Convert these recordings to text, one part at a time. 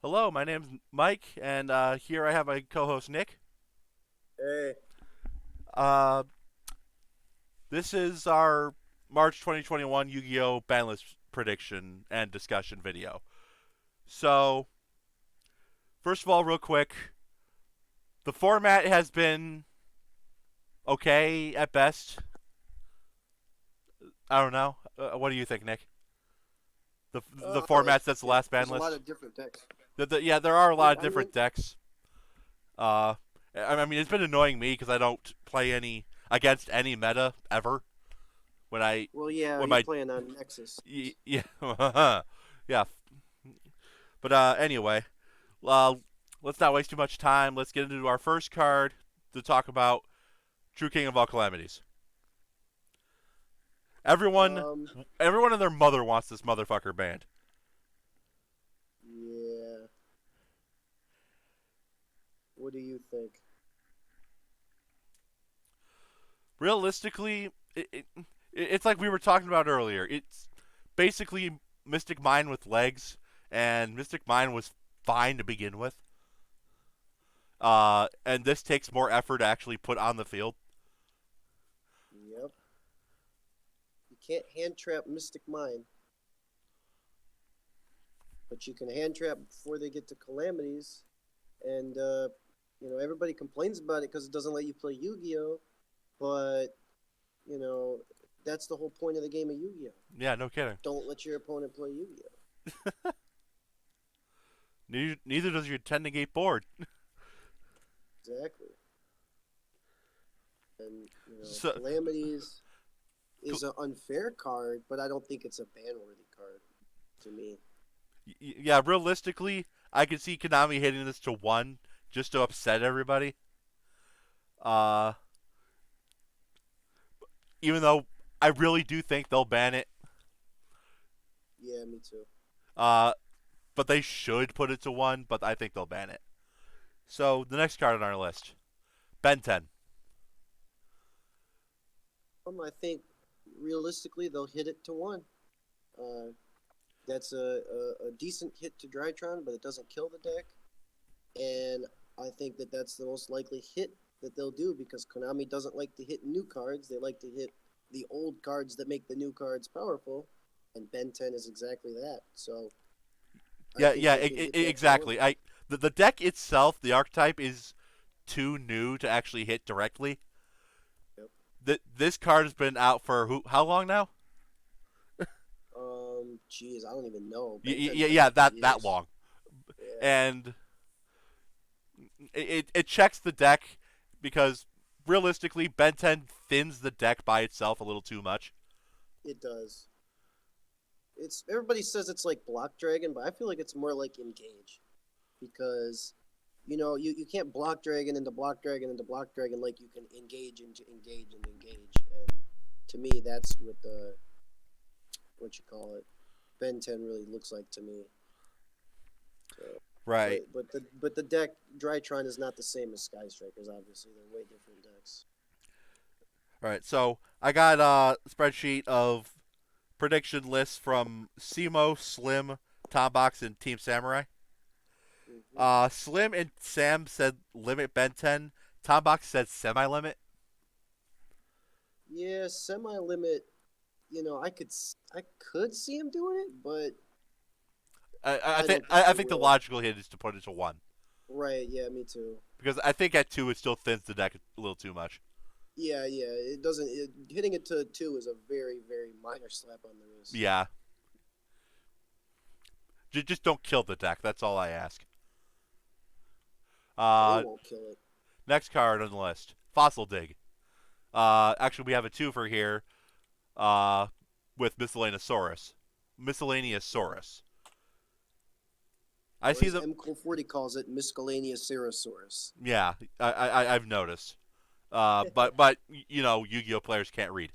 Hello, my name's Mike, and here I have my co-host Nick. Hey, Uh, this is our March 2021 Yu-Gi-Oh! Banlist prediction and discussion video. So, first of all, real quick, the format has been okay at best. I don't know. What do you think, Nick? The it, format since the last there's a lot banlist. of different decks. Yeah, there are a lot of I mean, different decks. Uh, I mean, it's been annoying me because I don't play any against any meta ever. when I well, yeah, when you're my playing on Nexus. yeah yeah. But anyway, uh, let's not waste too much time. Let's get into our first card to talk about True King of all Calamities. Everyone, Um, everyone and their mother wants this motherfucker banned. yeah. What do you think? Realistically, it's like we were talking about earlier. It's basically Mystic Mine with legs, and Mystic Mine was fine to begin with. And this takes more effort to actually put on the field. Yep. You can't hand trap Mystic Mine, but you can hand trap before they get to Calamities, and everybody complains about it because it doesn't let you play Yu-Gi-Oh, but you know that's the whole point of the game of Yu-Gi-Oh. Yeah, no kidding. Don't let your opponent play Yu-Gi-Oh. Neither does your 10 negate board. Exactly. And So, Calamities is an unfair card, but I don't think it's a ban-worthy card to me. yeah, realistically, I could see Konami hitting this to 1 just to upset everybody. Uh, Even though I really do think they'll ban it. Yeah, me too. Uh, but they should put it to 1, but I think they'll ban it. So, the next card on our list Ben 10. I think realistically they'll hit it to one. Uh, that's a decent hit to Drytron, but it doesn't kill the deck. And I think that that's the most likely hit that they'll do because Konami doesn't like to hit new cards. They like to hit the old cards that make the new cards powerful. And Ben 10 is exactly that. So I Yeah, think yeah, they can hit that to one. exactly. The deck itself, the archetype is too new to actually hit directly. Yep. This card has been out for how long now? Geez, I don't even know. Ben 10's been Yeah, out for that years. long. Yeah, And it checks the deck because realistically, Ben 10 thins the deck by itself a little too much. it does. It's everybody says it's like Block Dragon, but I feel like it's more like Engage because you can't Block Dragon into Block Dragon into Block Dragon like you can engage into engage and engage. And to me, that's what the what you call it. Ben 10 really looks like to me. So, Right. but the deck Drytron is not the same as Sky Strikers. Obviously, they're way different decks. Right. So I got a spreadsheet of prediction lists from Simo, Slim, Tombox, and Team Samurai. Hmm. Slim and Sam said limit Ben 10. Tombox said semi limit. Yeah, semi limit. I could see him doing it, but I don't think I they think the will. logical hit is to put it to 1 Right? Yeah, me too. because I think at 2 it still thins the deck a little too much. Yeah, yeah. It doesn't. Hitting it to two is a very, very minor slap on the wrist. Yeah. Just don't kill the deck. That's all I ask. They Uh, won't kill it. Next card on the list, Fossil Dig. Actually, we have a twofer here. Uh, with Miscellaneous Saurus. I Or see as the M. Cole 40 calls it, Miscellaneous Cerosaurus. yeah. I've noticed. But Yu-Gi-Oh players can't read.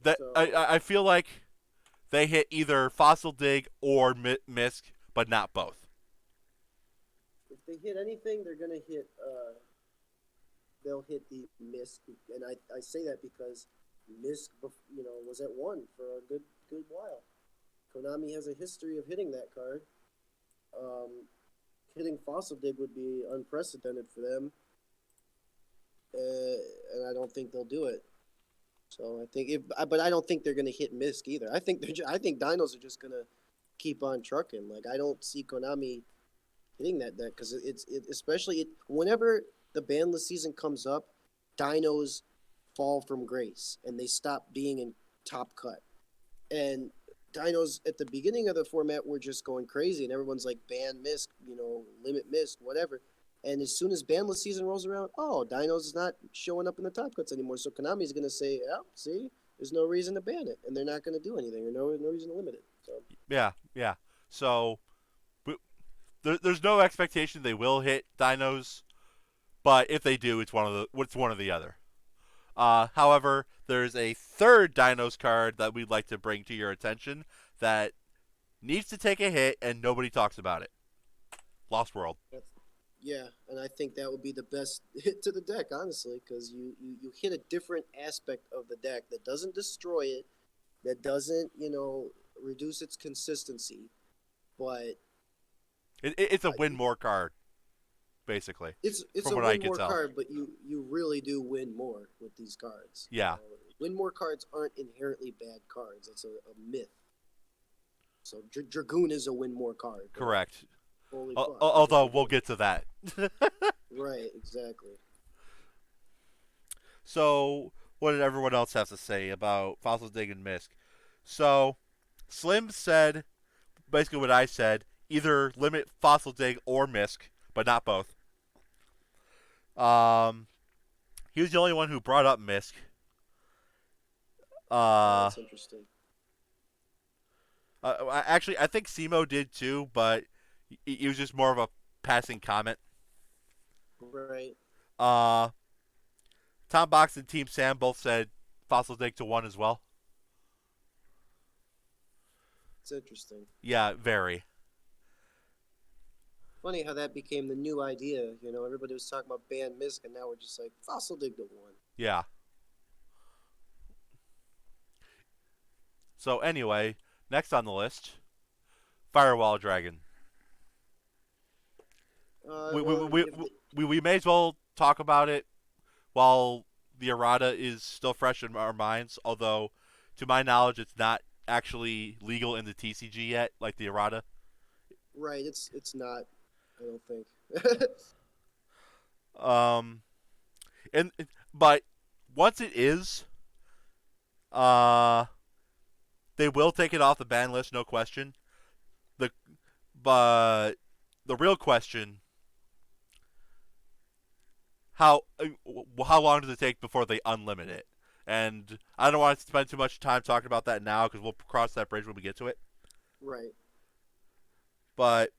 That So I feel like they hit either Fossil Dig or Misk, but not both. if they hit anything, they're gonna hit. They'll hit the Misk, and I say that because Misk, was at one for a good while. Konami has a history of hitting that card. Hitting Fossil Dig would be unprecedented for them, and I don't think they'll do it. So I think but I don't think they're gonna hit Misk either. I think I think Dinos are just gonna keep on trucking. Like I don't see Konami hitting that deck because especially whenever the banlist season comes up, Dinos fall from grace and they stop being in top cut. And Dinos at the beginning of the format were just going crazy, and everyone's like ban Misk, limit Misk, whatever. And as soon as banlist season rolls around, oh, Dinos is not showing up in the top cuts anymore. So Konami's going to say, "Oh, see, there's no reason to ban it," and they're not going to do anything, or no reason to limit it. So Yeah. So there's no expectation they will hit Dinos, but if they do, it's one of the other. However, there's a third Dinos card that we'd like to bring to your attention that needs to take a hit and nobody talks about it. Lost World. yeah, and I think that would be the best hit to the deck, honestly, because you hit a different aspect of the deck that doesn't destroy it, that doesn't reduce its consistency, but It's a win more card, basically. it's from a what I win can more tell. card, but you really do win more with these cards. Yeah. Win more cards aren't inherently bad cards. It's a myth. So Dragoon is a win more card. Correct. Holy fuck. Although we'll get to that. Right, exactly. So, what did everyone else have to say about Fossil Dig and Misk? So, Slim said basically what I said: either limit Fossil Dig or Misk, but not both. He was the only one who brought up Misk. That's interesting. Actually, I think Simo did too, but it was just more of a passing comment. Right. Tom Box and Team Sam both said Fossil Dig to 1 as well. It's interesting. Yeah, very. Funny how that became the new idea. Everybody was talking about ban Misk, and now we're just like Fossil Dig to 1. Yeah. So anyway, next on the list, Firewall Dragon. We may as well talk about it while the errata is still fresh in our minds, although to my knowledge it's not actually legal in the TCG yet, like the errata. Right, it's not, I don't think. And but once it is, they will take it off the ban list, no question. But the real question: how long does it take before they unlimit it? And I don't want to spend too much time talking about that now because we'll cross that bridge when we get to it. Right. But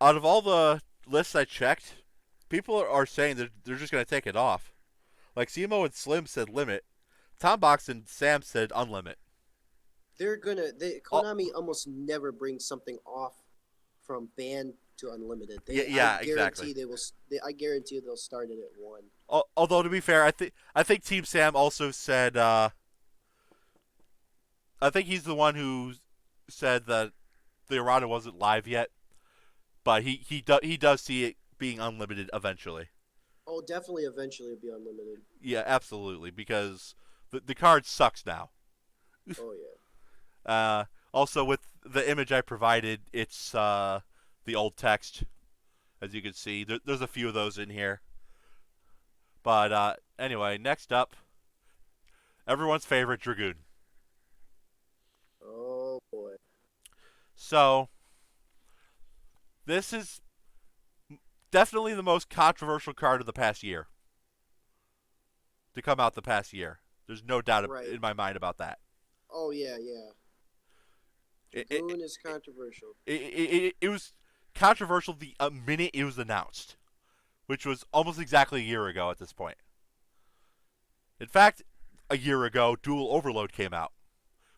out of all the lists I checked, people are saying that they're just going to take it off. Like Simo and Slim said limit. Tom Box and Sam said unlimit. Konami almost never brings something off from ban to unlimited. Exactly. I guarantee they'll start it at 1. Although to be fair, I think Team Sam also said. I think he's the one who said that the errata wasn't live yet, but he does see it being unlimited eventually. Oh, definitely. Eventually, it'll be unlimited. Yeah, absolutely, because the card sucks now. Oh yeah. Also, with the image I provided, it's the old text, as you can see. There's a few of those in here. But anyway, next up, everyone's favorite Dragoon. Oh boy. So, this is definitely the most controversial card of the past year. To come out the past year. There's no doubt in my mind about that. Oh yeah. Dragoon is controversial. It was controversial the minute it was announced, which was almost exactly a year ago at this point. In fact, a year ago, Dual Overload came out,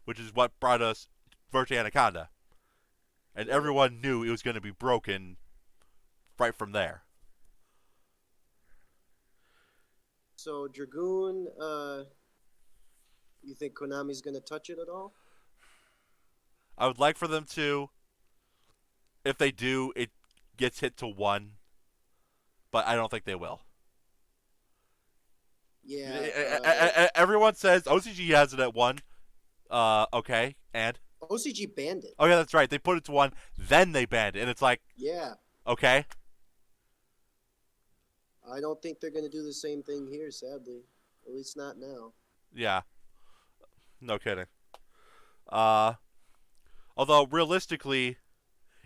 which is what brought us Verte Anaconda. And everyone knew it was going to be broken right from there. So Dragoon, you think Konami's going to touch it at all? I would like for them to. If they do, it gets hit to 1, but I don't think they will. Yeah, Everyone says OCG has it at 1. Okay, and OCG banned it. oh yeah, that's right. They put it to 1, then they banned it, and it's like, Yeah, okay, I don't think they're going to do the same thing here, sadly. At least not now. yeah, no kidding. Uh, Although realistically,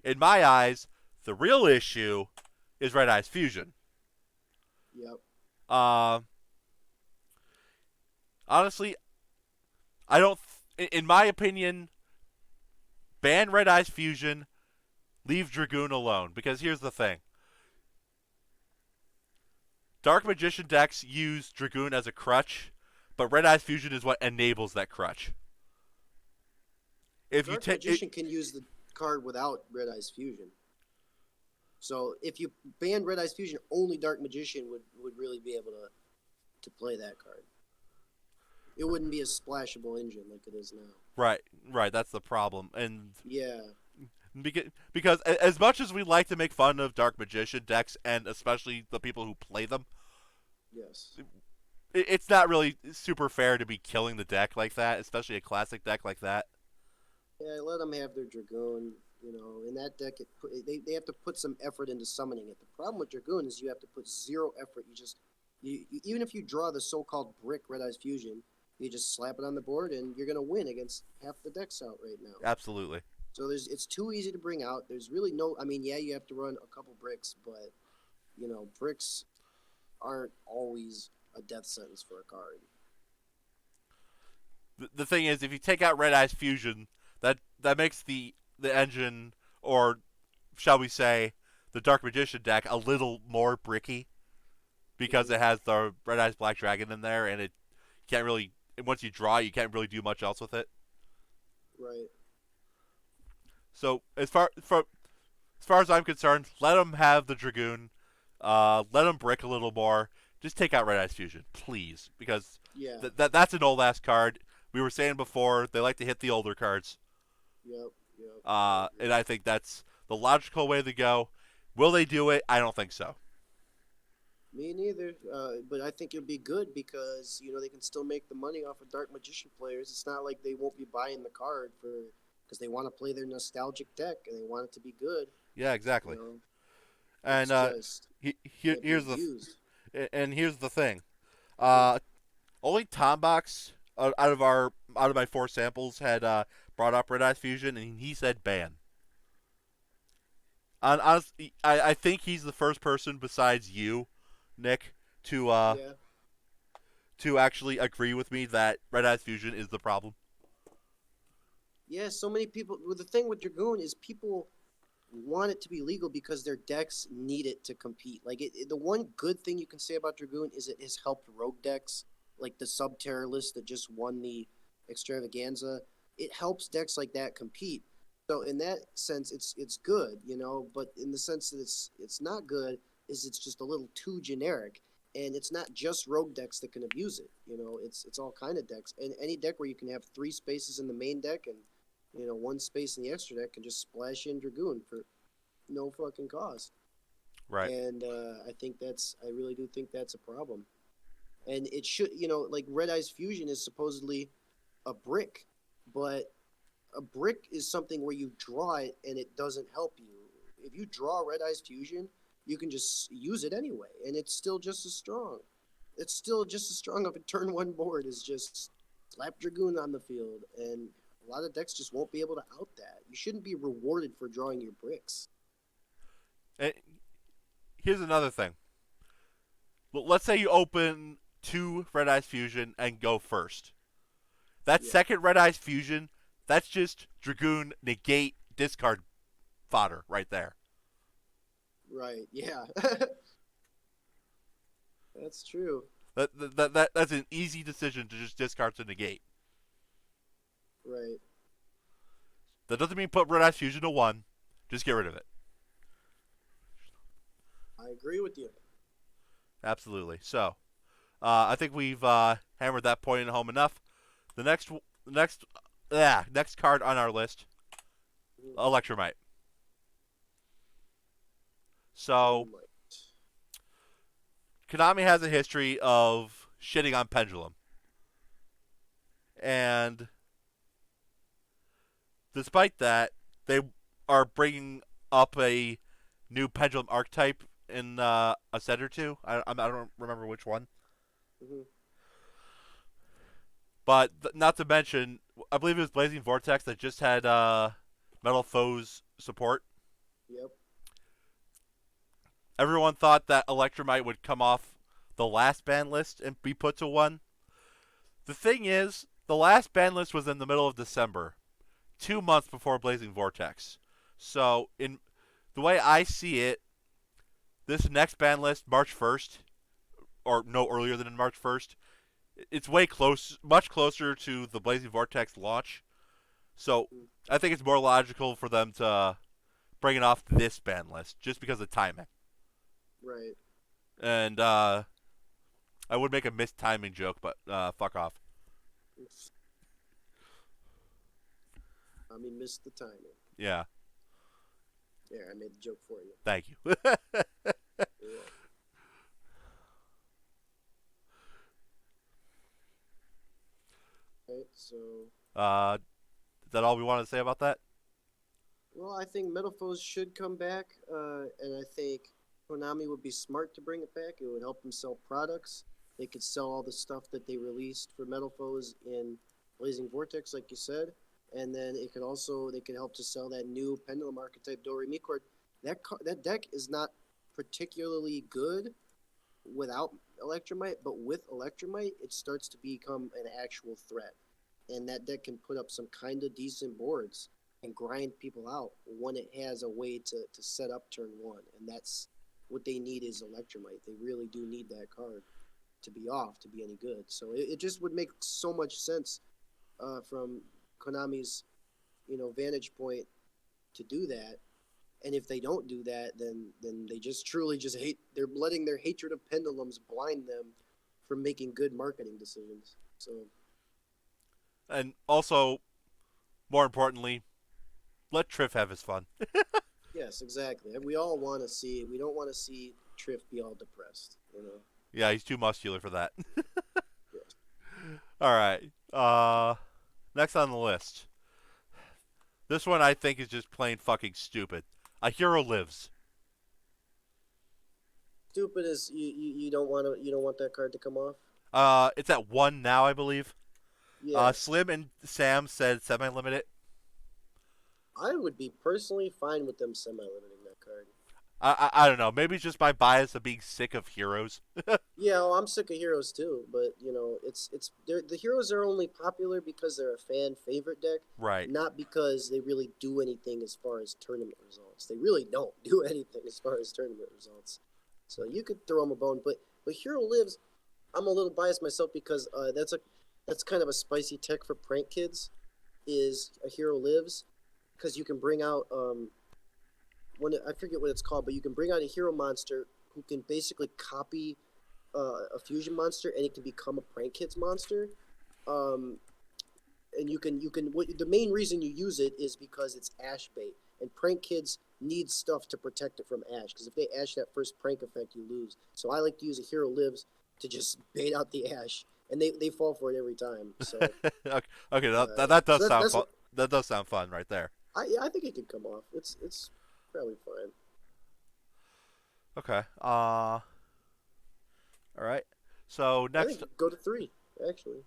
in my eyes, the real issue is Red Eyes Fusion. Yep. Uh, Honestly, I don't. In my opinion, ban Red Eyes Fusion, leave Dragoon alone. Because here's the thing: Dark Magician decks use Dragoon as a crutch, but Red Eyes Fusion is what enables that crutch. If you Dark take Magician can use the card without Red Eyes Fusion. So if you ban Red Eyes Fusion, only Dark Magician would really be able to play that card. It wouldn't be a splashable engine like it is now. right, that's the problem, and Yeah. because as much as we like to make fun of Dark Magician decks, and especially the people who play them, Yes. it's not really super fair to be killing the deck like that, especially a classic deck like that. Yeah, let them have their Dragoon. You know, in that deck, they have to put some effort into summoning it. The problem with Dragoon is you have to put zero effort. Even if you draw the so-called brick Red Eyes Fusion, you just slap it on the board and you're gonna win against half the decks out right now. Absolutely. So it's too easy to bring out. There's really no. I mean, yeah, you have to run a couple bricks, but you know, bricks aren't always a death sentence for a card. The thing is, if you take out Red Eyes Fusion, that makes the engine, or shall we say, the Dark Magician deck a little more bricky, because it has the Red Eyes Black Dragon in there, and it can't really. Once you draw, you can't really do much else with it. Right. So as far as I'm concerned, let them have the Dragoon. Let them brick a little more. Just take out Red Eyes Fusion, please, because Yeah. that's an old ass card. We were saying before they like to hit the older cards. Yep. Yep. And I think that's the logical way to go. Will they do it? I don't think so. Me neither. But I think it'd be good because you know they can still make the money off of Dark Magician players. It's not like they won't be buying the card because they want to play their nostalgic deck and they want it to be good. Yeah, exactly. You know? And here's the thing. Only Tombox out of my 4 samples had brought up Red Eyes Fusion, and he said ban. Honestly, I think he's the first person besides you, Nick, to actually agree with me that Red Eyes Fusion is the problem. Yeah, so many people. Well, the thing with Dragoon is people want it to be legal because their decks need it to compete. Like the one good thing you can say about Dragoon is it has helped rogue decks like the Subterror list that just won the Extravaganza. It helps decks like that compete. So in that sense, it's good, you know. But in the sense that it's not good is it's just a little too generic, and it's not just rogue decks that can abuse it. You know, it's all kind of decks, and any deck where you can have 3 spaces in the main deck and 1 space in the extra deck can just splash in Dragoon for no fucking cost. Right. And I really do think that's a problem. And it should, like Red Eyes Fusion is supposedly a brick, but a brick is something where you draw it and it doesn't help you. If you draw Red Eyes Fusion, you can just use it anyway, and it's still just as strong. It's still just as strong of a turn 1 board as just slap Dragoon on the field, and a lot of decks just won't be able to out that. You shouldn't be rewarded for drawing your bricks. And here's another thing. Let's say you open 2 Red Eyes Fusion and go first. That second Red Eyes Fusion, that's just Dragoon negate discard fodder right there. Right, yeah. That's true. That's an easy decision to just discard to negate. Right. That doesn't mean put Red Eyes Fusion to 1. Just get rid of it. I agree with you. Absolutely. So, I think we've hammered that point home enough. The next card on our list Mhm. Electrumite. So Electrumite. Konami has a history of shitting on Pendulum, and despite that, they are bringing up a new Pendulum archetype in a set or two. I don't remember which one, Mhm. but not to mention, I believe it was Blazing Vortex that just had Metal Foes support. Yep. Everyone thought that Electrumite would come off the last ban list and be put to one. The thing is, the last ban list was in the middle of December, 2 months before Blazing Vortex. So, in the way I see it, this next ban list, March 1st, or no earlier than March 1st, it's much closer to the Blazing Vortex launch. So, Mhm. I think it's more logical for them to bring it off this ban list, just because of timing. Right. And I would make a missed timing joke, but fuck off. I mean, missed the timing. Yeah, There, I made the joke for you. thank you. You're welcome. Right. So, Is that all we wanted to say about that? well, I think Metal Foes should come back, and I think Konami would be smart to bring it back. It would help them sell products. They could sell all the stuff that they released for Metal Foes in Blazing Vortex, like you said, and then it could also they could help to sell that new Pendulum archetype Do Re Mi chord. That deck is not particularly good without Electrumite, but with Electrumite, it starts to become an actual threat, and that deck can put up some kind of decent boards and grind people out when it has a way to set up turn one, and that's what they need is Electrumite. They really do need that card to be off to be any good. So it just would make so much sense from Konami's vantage point to do that. And if they don't do that, then they just truly just hate. They're letting their hatred of pendulums blind them from making good marketing decisions. So And also, more importantly, let Triff have his fun. yes, exactly. And we all want to see. We don't want to see Triff be all depressed. Yeah, he's too muscular for that. Yes. All right. Next on the list. This one I think is just plain fucking stupid. A hero lives. Stupid is you don't want to you don't want that card to come off. It's at 1 now, I believe. Yeah, Slim and Sam said semi-limited. I would be personally fine with them semi-limiting that card. I don't know. Maybe it's just my bias of being sick of heroes. Yeah, well, I'm sick of heroes too, but the heroes are only popular because they're a fan favorite deck, Right. not because they really do anything as far as tournament results. They really don't do anything as far as tournament results. So you could throw them a bone, but Hero Lives, I'm a little biased myself because that's kind of a spicy tech for prank kids. Is a Hero Lives because you can bring out I forget what it's called, but you can bring out a hero monster who can basically copy a fusion monster, and it can become a prank kids monster. Um, and the main reason you use it is because it's ash bait, and prank kids need stuff to protect it from ash. Because if they ash that first prank effect, you lose. So I like to use a hero lives to just bait out the ash, and they fall for it every time. So Okay, that does so sound that's fun. what That does sound fun right there. I think it could come off. It's probably fine. Okay. All right. So I think next, go to three actually.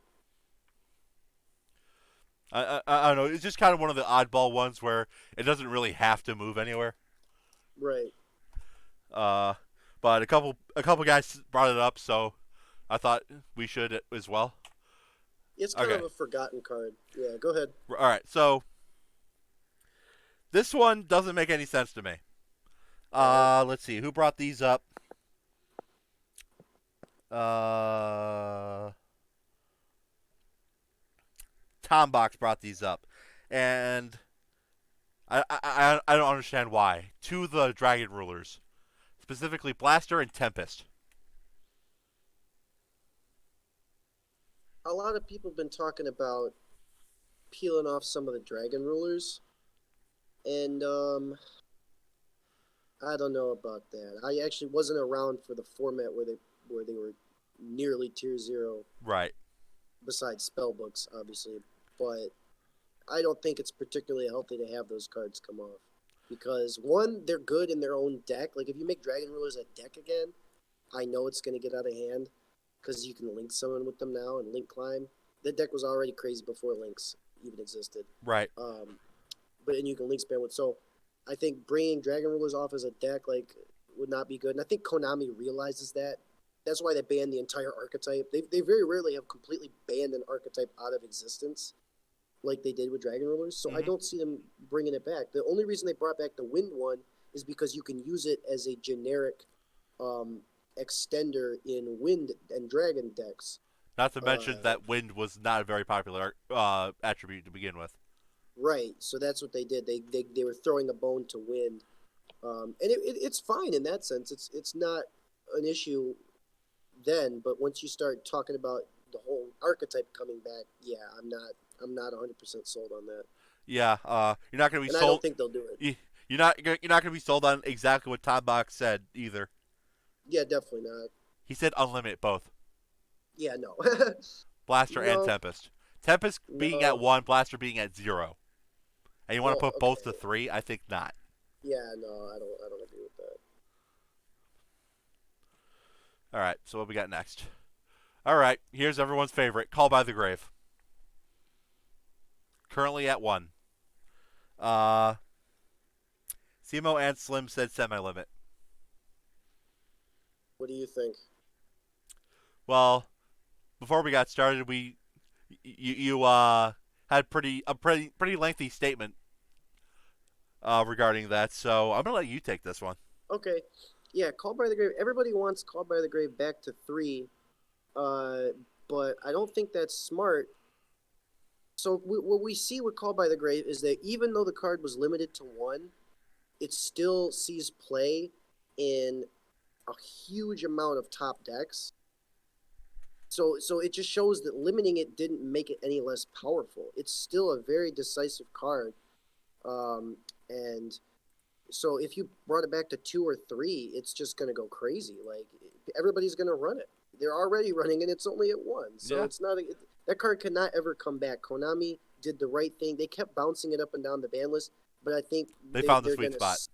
I don't know. It's just kind of one of the oddball ones where it doesn't really have to move anywhere. Right. Uh, but a couple guys brought it up, so I thought we should as well. It's kind Okay. of a forgotten card. Yeah, go ahead. All right. So this one doesn't make any sense to me. All right. Let's see who brought these up. Uh, Tom Box brought these up, and I don't understand why. To the Dragon Rulers, specifically Blaster and Tempest. A lot of people have been talking about peeling off some of the dragon rulers, And I don't know about that. I actually wasn't around for the format where they were nearly tier 0, Right. besides spellbooks, obviously. But I don't think it's particularly healthy to have those cards come off. Because, one, they're good in their own deck. Like, if you make Dragon Rulers a deck again, I know it's going to get out of hand. Because you can link someone with them now and link climb. That deck was already crazy before links even existed. Right. And you can link spam with. So, I think bringing Dragon Rulers off as a deck, like, would not be good. And I think Konami realizes that. That's why they banned the entire archetype. They very rarely have completely banned an archetype out of existence, like they did with Dragon Rulers. So I don't see them bringing it back. The only reason they brought back the Wind one is because you can use it as a generic extender in Wind and Dragon decks. Not to mention that wind was not a very popular attribute to begin with. Right. So that's what they did. They were throwing a bone to Wind, and it's fine in that sense. It's not an issue then, but once you start talking about the whole archetype coming back, yeah, I'm not 100% sold on that. Yeah, you're not going to be And sold. I don't think they'll do it. You're not going to be sold on exactly what Todd Box said either. Yeah, definitely not. He said unlimited both. Yeah, no. Blaster and No. Tempest. Tempest being No. at 1, Blaster being at 0. And you want to Well, put both okay. to 3? I think not. Yeah, no, I don't agree with that. All right, so what we got next? All right, here's everyone's favorite, Call by the Grave. Currently at 1. Simo and Slim said semi-limit. What do you think? Well, before we got started, you had a pretty lengthy statement regarding that, so I'm gonna let you take this one. Okay. Yeah, Call by the Grave. Everybody wants Call by the Grave back to 3, but I don't think that's smart. So what we see with Call by the Grave is that even though the card was limited to 1, it still sees play in a huge amount of top decks. So it just shows that limiting it didn't make it any less powerful. It's still a very decisive card, and so if you brought it back to 2 or 3, it's just going to go crazy. Like, everybody's going to run it. They're already running it. It's only at 1, so Yeah. it's not that card cannot ever come back. Konami did the right thing. They kept bouncing it up and down the ban list, but I think They found the they're sweet gonna spot.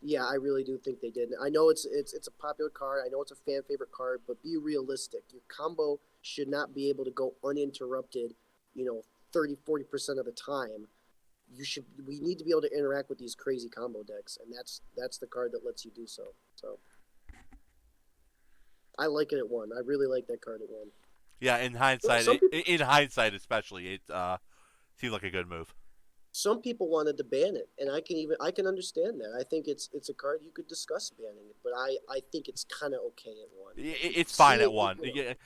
Yeah, I really do think they did. I know it's a popular card. I know it's a fan favorite card, but be realistic. Your combo should not be able to go uninterrupted, 30-40% of the time. We need to be able to interact with these crazy combo decks, and that's the card that lets you do so. So I like it at 1. I really like that card at 1. Yeah, in hindsight, in hindsight especially, it seemed like a good move. Some people wanted to ban it, and I can understand that. I think it's a card you could discuss banning it, but I think it's kind of okay at 1. It's fine at 1. Right.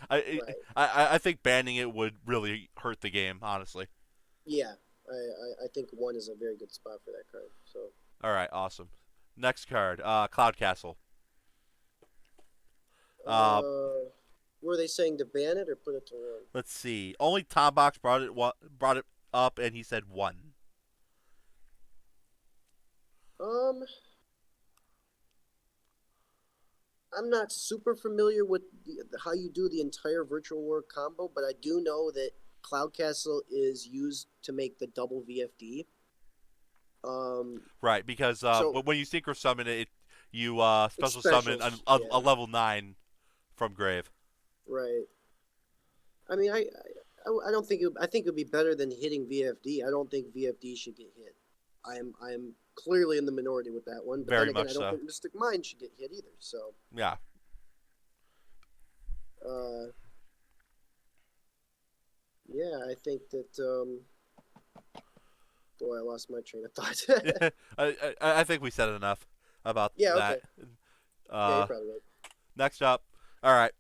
I think banning it would really hurt the game, honestly. Yeah, I think 1 is a very good spot for that card. So. All right, awesome. Next card, Cloud Castle. Were they saying to ban it or put it to 1? Let's see. Only Tom Box brought it up, and he said 1. I'm not super familiar with how you do the entire Virtual War combo, but I do know that Cloud Castle is used to make the double VFD. Right, because when you synchro summon it, you special summon a level 9 from Grave. Right. I mean, I don't think I think it would be better than hitting VFD. I don't think VFD should get hit. I'm clearly in the minority with that one. But Very then again, much I don't so. think Mystic Mind should get hit either. So. Yeah. Yeah, I think that. Boy, I lost my train of thought. I think we said enough about that. Okay. Yeah, you're probably right. Next up, all right.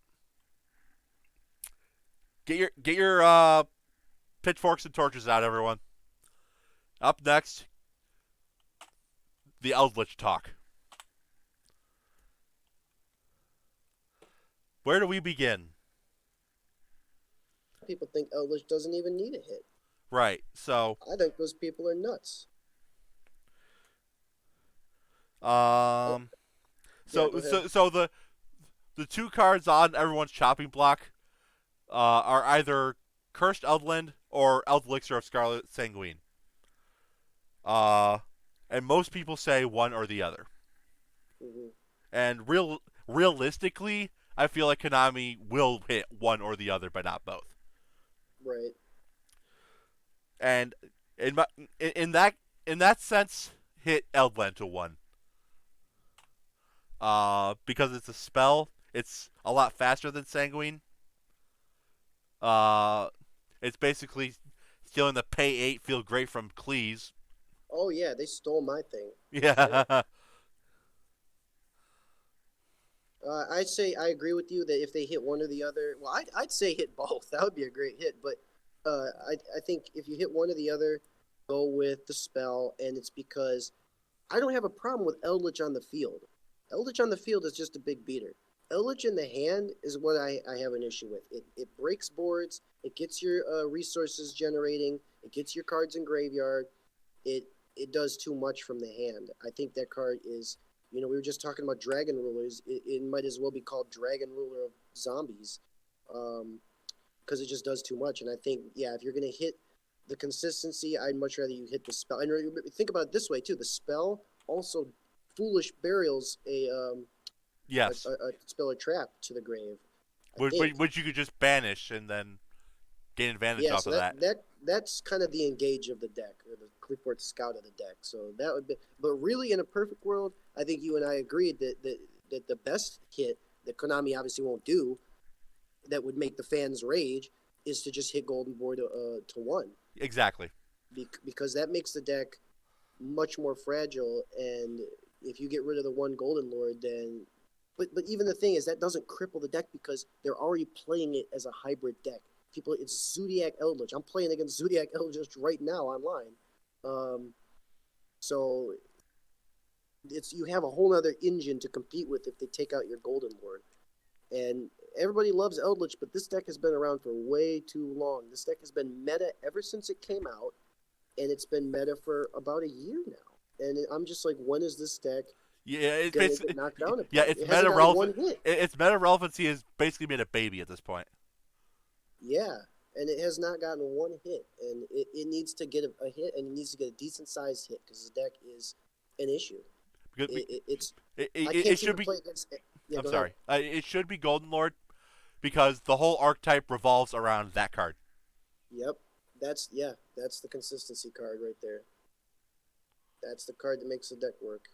Get your pitchforks and torches out, everyone. Up next, the Eldritch talk. Where do we begin? People think Eldritch doesn't even need a hit. Right. So I think those people are nuts. Oh, Um, yeah, so go ahead. so so the two cards on everyone's chopping block are either Cursed Eldland or Elixir of Scarlet Sanguine. Uh, and most people say one or the other. Hmm. And realistically, I feel like Konami will hit one or the other, but not both. Right. And in my, in that sense, hit Eldland to one. Because it's a spell, it's a lot faster than Sanguine. Uh, it's basically stealing the pay 8 feel great from Cleese. Oh yeah, they stole my thing. Yeah. Yeah. I'd say I agree with you that if they hit one or the other, well, I'd say hit both. That would be a great hit. But I think if you hit one or the other, go with the spell, and it's because I don't have a problem with Eldritch on the field. Eldritch on the field is just a big beater. Eldritch in the hand is what I have an issue with. It breaks boards. It gets your resources generating. It gets your cards in graveyard. It it does too much from the hand. I think that card is, we were just talking about Dragon Rulers. It might as well be called Dragon Ruler of Zombies, because it just does too much. And I think, yeah, if you're gonna hit the consistency, I'd much rather you hit the spell. And think about it this way too: the spell also foolish burials Yes. a spell or trap to the grave. I Which, think. which you could just banish and then gain advantage Yeah, off so of that. that's kind of the engage of the deck, or the clipboard scout of the deck. So that would be, but really, in a perfect world, I think you and I agreed that the best hit that Konami obviously won't do, that would make the fans rage, is to just hit Golden Boy to one, Exactly. because that makes the deck much more fragile. And if you get rid of the one Golden Lord, then but even the thing is that doesn't cripple the deck because they're already playing it as a hybrid deck. People, it's Zodiac Eldritch. I'm playing against Zodiac Eldritch right now online. Um, so it's, you have a whole other engine to compete with if they take out your Golden Lord. And everybody loves Eldritch, but this deck has been around for way too long. This deck has been meta ever since it came out, and it's been meta for about a year now. And I'm just like, when is this deck Yeah, it's gonna basically get knocked down a yeah, peg? it's It hasn't meta gotten relevant. one hit. Its meta relevancy has basically made a baby at this point. Yeah, and it has not gotten one hit, and it needs to get a hit, and it needs to get a decent sized hit because the deck is an issue. Because It's I it can't seem should to be. play against it. Yeah, I'm go ahead. sorry. It should be Golden Lord because the whole archetype revolves around that card. Yep, that's the consistency card right there. That's the card that makes the deck work.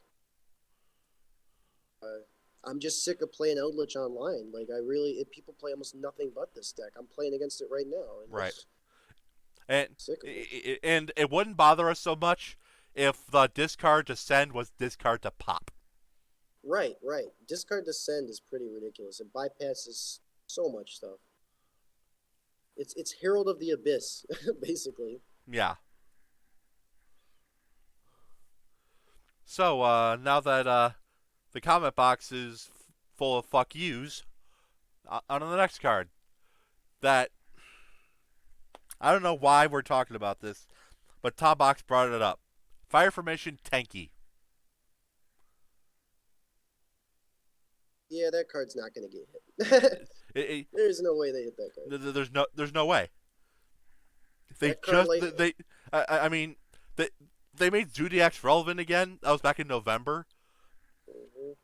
Uh, I'm just sick of playing Eldritch online. Like I really, people play almost nothing but this deck. I'm playing against it right now, and Right. And sick of it. and it wouldn't bother us so much if the discard to send was discard to pop. Right, right. Discard to send is pretty ridiculous. It bypasses so much stuff. It's Herald of the Abyss, basically. Yeah. So now that the comment box is full of fuck yous, on to the next card. That I don't know why we're talking about this, but Top Box brought it up. Fire Formation Tanky. Yeah, that card's not going to get hit. It, There's no way they hit that card. there's no way. They That card, just like, I mean they made Zodiacs relevant again. That was back in November, mhm.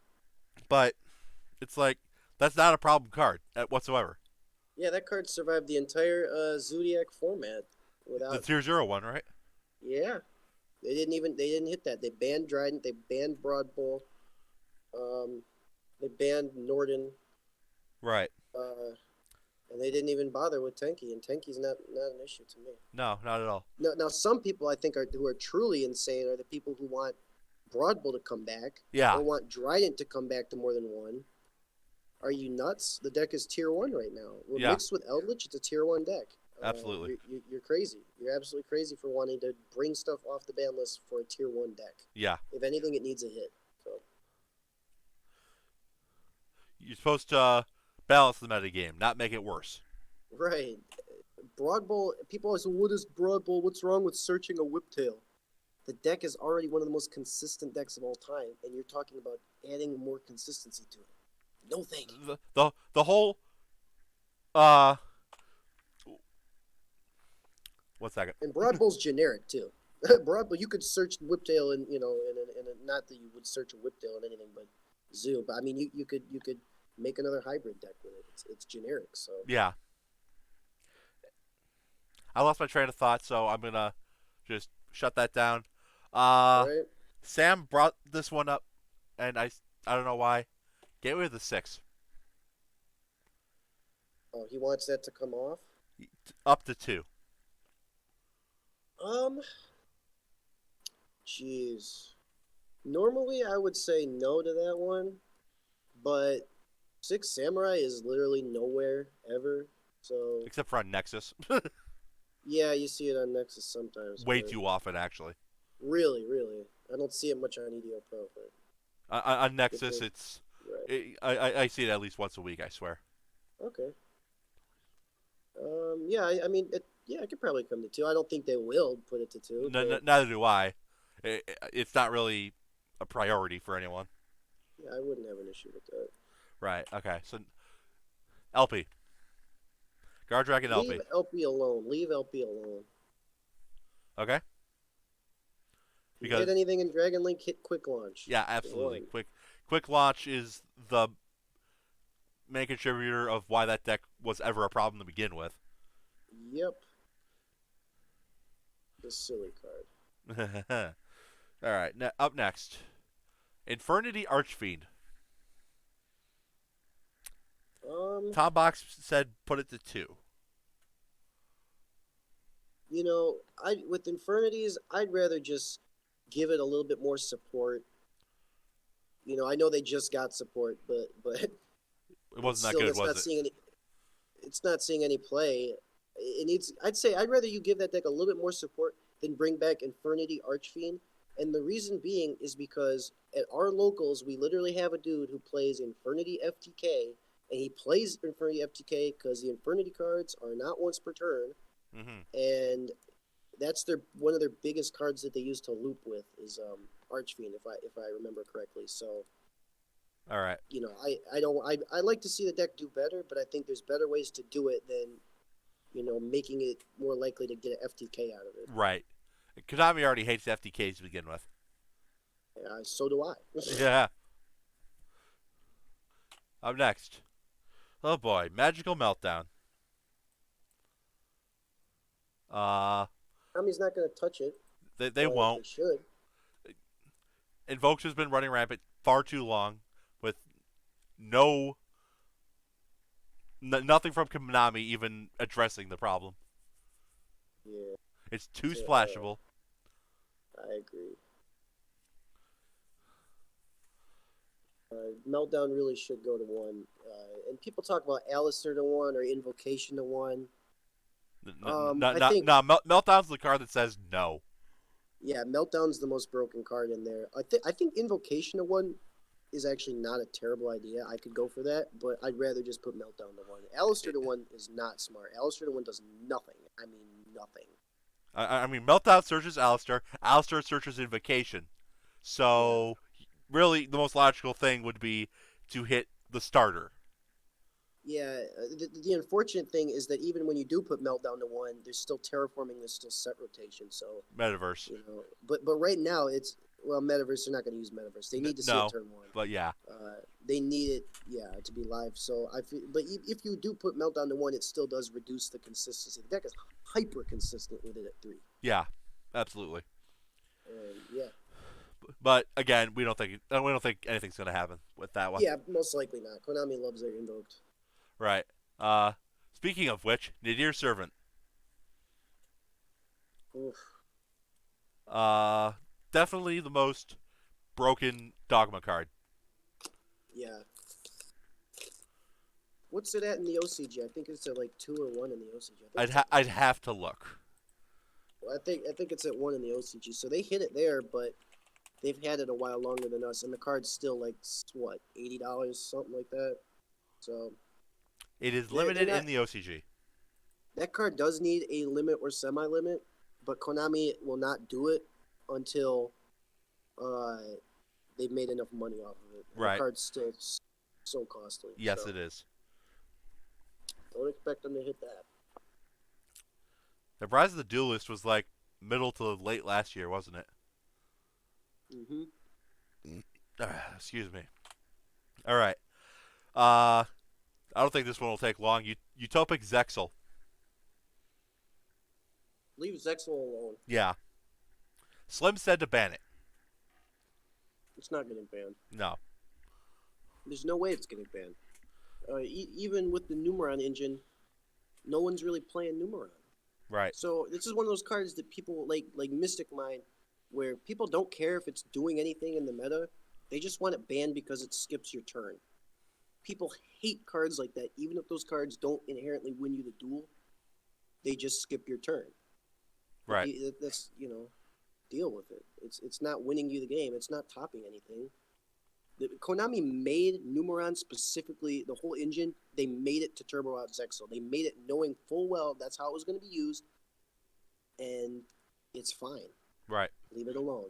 but it's like that's not a problem card whatsoever. Yeah, that card survived the entire Zodiac format The without. Tier 0 one, right? Yeah, they didn't hit that. They banned Dryden. They banned Broad Bull. Um, they banned Norden. Right. Uh, and they didn't even bother with Tenki. And Tenki's not an issue to me. No, not at all. Now some people I think who are truly insane are the people who want Broad Bull to come back Yeah, or want Dryden to come back to more than one. Are you nuts? The deck is tier 1 right now. We're yeah, mixed with Eldritch. It's a tier 1 deck. absolutely. You're crazy. You're absolutely crazy for wanting to bring stuff off the ban list for a tier 1 deck. Yeah. If anything, it needs a hit. So You're supposed to balance the metagame, not make it worse. right, Broad Bull. People always say, "What is Broad Bull? What's wrong with searching a Whiptail?" the deck is already one of the most consistent decks of all time, and you're talking about adding more consistency to it. No, thank you. The whole uh, one second. And Broad Bull's generic too. Broad Bull, you could search Whiptail in not that you would search a Whiptail in anything but Zoo, but I mean you could make another hybrid deck with it. It's generic, so Yeah, I lost my train of thought, so I'm gonna just shut that down. Uh, right. Sam brought this one up, and I don't know why. Get rid of the 6. Oh, he wants that to come off. Up to 2. Jeez. Normally I would say no to that one, but 6 Samurai is literally nowhere ever. So Except for on Nexus. yeah, you see it on Nexus sometimes. Way but too often, actually. Really, really, I don't see it much on EDO Pro. But On Nexus, Okay. it's right. I see it at least once a week. I swear. Okay. Yeah, I mean, yeah, it could probably come to 2. I don't think they will put it to 2. But Neither do I. It's not really a priority for anyone. yeah, I wouldn't have an issue with that. Right. Okay. So LP. Guard Dragon Leave LP. LP alone. Leave LP alone. Okay. If you Because hit anything in Dragon Link, hit Quick Launch. yeah, absolutely. One. Quick launch is the main contributor of why that deck was ever a problem to begin with. Yep. The silly card. All right. Up next, Infernity Archfiend. Tom Box said put it to 2. You know, with Infernities, I'd rather just give it a little bit more support. You know, I know they just got support, but It wasn't still, that good, that's was not it? seeing any. It's not seeing any play. It needs. I'd say I'd rather you give that deck a little bit more support than bring back Infernity Archfiend. And the reason being is because at our locals, we literally have a dude who plays Infernity FTK, and he plays Infernity FTK because the Infernity cards are not once per turn, and that's one of their biggest cards that they use to loop with is Archfiend, if I remember correctly. So All right. you know, I like to see the deck do better, but I think there's better ways to do it than making it more likely to get an FTK out of it. Right. Konami already hates FTKs to begin with. So do I. Yeah. Up next. Oh boy, Magical Meltdown. Tommy's not going to touch it. They won't. They should. Invokes has been running rampant far too long with nothing from Konami even addressing the problem. Yeah. It's too splashable. I agree. Meltdown really should go to 1. And people talk about Alistair to 1 or Invocation to 1. I think Meltdown's the card that says no. yeah, Meltdown's the most broken card in there. I think Invocation to 1 is actually not a terrible idea. I could go for that, but I'd rather just put Meltdown to 1. Alistair to 1 is not smart. Alistair to 1 does nothing. I mean, nothing. I mean, Meltdown searches Alistair. Alistair searches Invocation. So, really, the most logical thing would be to hit the starter. Yeah, the unfortunate thing is that even when you do put Meltdown to 1, there's still terraforming, there's still set rotation. So Metaverse. But right now it's Metaverse. They're not going to use Metaverse. They need to see it turn 1. But yeah, they need it to be live. So but if you do put Meltdown to 1, it still does reduce the consistency. The deck is hyper consistent with it at 3. Yeah, absolutely. Yeah. But again, we don't think anything's going to happen with that one. Yeah, most likely not. Konami loves their invoked. Right. Speaking of which, Nadir Servant. Oof. Definitely the most broken Dogma card. Yeah. What's it at in the OCG? I think it's at like 2 or 1 in the OCG. I'd have to look. Well, I think it's at 1 in the OCG. So they hit it there, but they've had it a while longer than us, and the card's still like what, $80, something like that. So it is limited in the OCG. That card does need a limit or semi-limit, but Konami will not do it until they've made enough money off of it. And Right. the card's still so costly. Yes, so it is. Don't expect them to hit that. The Rise of the Duelist was like middle to late last year, wasn't it? Excuse me. All right. I don't think this one will take long. Utopic Zexal. Leave Zexal alone. Yeah. Slim said to ban it. It's not getting banned. No. There's no way it's getting banned. Even with the Numeron engine, no one's really playing Numeron. Right. So this is one of those cards that people like Mystic Mine, where people don't care if it's doing anything in the meta. They just want it banned because it skips your turn. People hate cards like that, even if those cards don't inherently win you the duel. They just skip your turn. Right. That's deal with it. It's not winning you the game. It's not topping anything. Konami made Numeron specifically, the whole engine, they made it to turbo out Zexal. They made it knowing full well that's how it was going to be used, and it's fine. Right. Leave it alone.